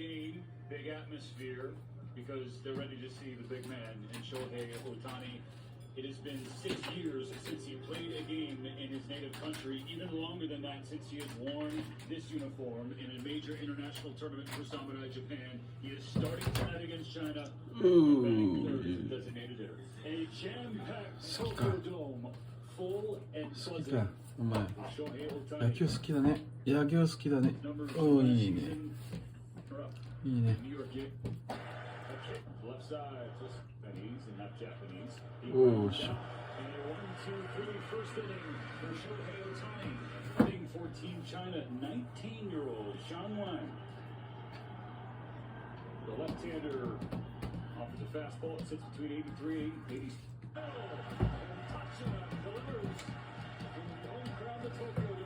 game, big atmosphere, because they're ready to see the big man in Shohei Ohtani. It has been 6 years since he played a game in his native country, even longer than that since he has worn this uniform in a major international tournament for Samurai Japan. He is starting tonight against China. And third is a designated hitter. A jam-packed Tokyo Dome, full and 好き pleasant. かお前 Shohei 野 Ohtani. 球好きだね野球好きだね Numbers おお from last いいね season are up. いいね New York Yankees. Okay, left side, just Chinese and not Japanese. He Oh, grounds shit. out. And a 1-2-3 first inning for Shohei Ohtani. Hitting for Team China, 19-year-old Shan Wang. The left-hander offers a fastball. It sits between 83 and 80. Oh, and touchdown delivers from the home crowd to Tokyo.